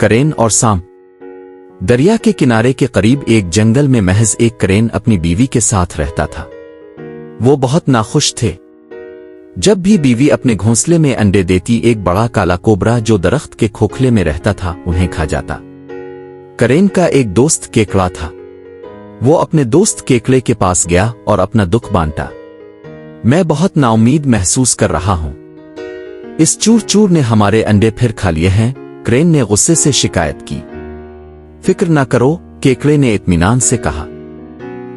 کرین اور سانپ۔ دریا کے کنارے کے قریب ایک جنگل میں محض ایک کرین اپنی بیوی کے ساتھ رہتا تھا۔ وہ بہت ناخوش تھے۔ جب بھی بیوی اپنے گھونسلے میں انڈے دیتی، ایک بڑا کالا کوبرا جو درخت کے کھوکھلے میں رہتا تھا انہیں کھا جاتا۔ کرین کا ایک دوست کیکڑا تھا۔ وہ اپنے دوست کیکڑے کے پاس گیا اور اپنا دکھ بانٹا۔ میں بہت نا امید محسوس کر رہا ہوں۔ اس چور چور نے ہمارے انڈے پھر کھا لیے ہیں، کرین نے غصے سے شکایت کی۔ فکر نہ کرو، کیکڑے نے اطمینان سے کہا۔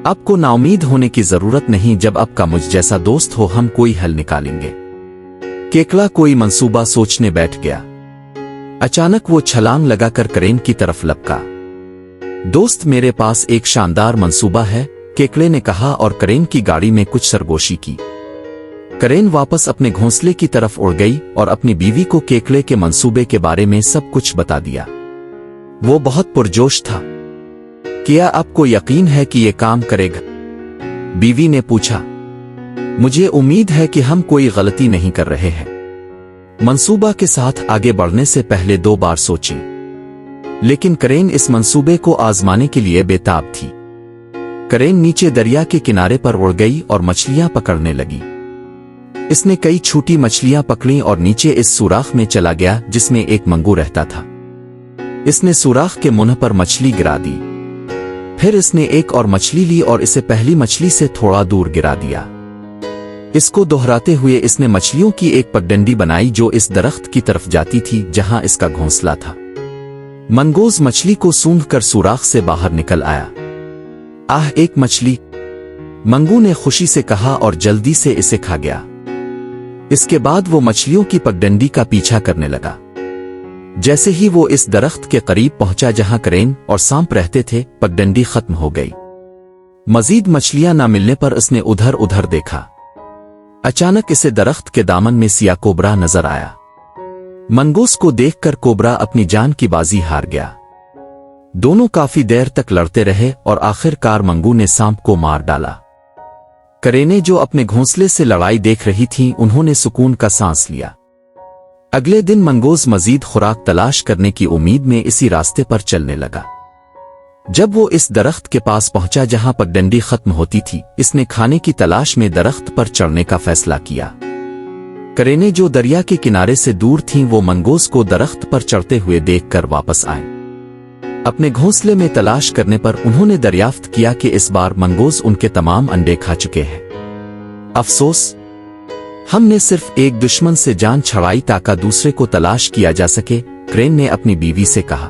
آپ کو نا امید ہونے کی ضرورت نہیں، جب آپ کا مجھ جیسا دوست ہو ہم کوئی حل نکالیں گے۔ کیکڑا کوئی منصوبہ سوچنے بیٹھ گیا۔ اچانک وہ چھلانگ لگا کر کرین کی طرف لپکا۔ دوست، میرے پاس ایک شاندار منصوبہ ہے، کیکڑے نے کہا اور کرین کی گاڑی میں کچھ سرگوشی کی۔ کرین واپس اپنے گھونسلے کی طرف اڑ گئی اور اپنی بیوی کو کیکڑے کے منصوبے کے بارے میں سب کچھ بتا دیا۔ وہ بہت پرجوش تھا۔ کیا آپ کو یقین ہے کہ یہ کام کرے گا؟ بیوی نے پوچھا۔ مجھے امید ہے کہ ہم کوئی غلطی نہیں کر رہے ہیں۔ منصوبہ کے ساتھ آگے بڑھنے سے پہلے 2 بار سوچیں۔ لیکن کرین اس منصوبے کو آزمانے کے لیے بے تاب تھی۔ کرین نیچے دریا کے کنارے پر اڑ گئی اور مچھلیاں پکڑنے لگی۔ اس نے کئی چھوٹی مچھلیاں پکڑیں اور نیچے اس سوراخ میں چلا گیا جس میں ایک منگو رہتا تھا۔ اس نے سوراخ کے منہ پر مچھلی گرا دی۔ پھر اس نے ایک اور مچھلی لی اور اسے پہلی مچھلی سے تھوڑا دور گرا دیا۔ اس کو دہراتے ہوئے اس نے مچھلیوں کی ایک پگڈنڈی بنائی جو اس درخت کی طرف جاتی تھی جہاں اس کا گھونسلہ تھا۔ منگوز مچھلی کو سونگھ کر سوراخ سے باہر نکل آیا۔ آہ، ایک مچھلی! منگو نے خوشی سے کہا اور جلدی سے اسے کھا گیا۔ اس کے بعد وہ مچھلیوں کی پگڈنڈی کا پیچھا کرنے لگا۔ جیسے ہی وہ اس درخت کے قریب پہنچا جہاں کرین اور سانپ رہتے تھے، پگڈنڈی ختم ہو گئی۔ مزید مچھلیاں نہ ملنے پر اس نے ادھر ادھر دیکھا۔ اچانک اسے درخت کے دامن میں سیاہ کوبرا نظر آیا۔ منگوس کو دیکھ کر کوبرا اپنی جان کی بازی ہار گیا۔ دونوں کافی دیر تک لڑتے رہے اور آخر کار منگو نے سانپ کو مار ڈالا۔ کرینے جو اپنے گھونسلے سے لڑائی دیکھ رہی تھیں انہوں نے سکون کا سانس لیا۔ اگلے دن منگوز مزید خوراک تلاش کرنے کی امید میں اسی راستے پر چلنے لگا۔ جب وہ اس درخت کے پاس پہنچا جہاں پگڈنڈی ختم ہوتی تھی، اس نے کھانے کی تلاش میں درخت پر چڑھنے کا فیصلہ کیا۔ کرینے جو دریا کے کنارے سے دور تھیں وہ منگوز کو درخت پر چڑھتے ہوئے دیکھ کر واپس آئیں۔ اپنے گھونسلے میں تلاش کرنے پر انہوں نے دریافت کیا کہ اس بار منگوز ان کے تمام انڈے کھا چکے ہیں۔ افسوس، ہم نے صرف ایک دشمن سے جان چھڑائی تاکہ دوسرے کو تلاش کیا جا سکے، کرین نے اپنی بیوی سے کہا۔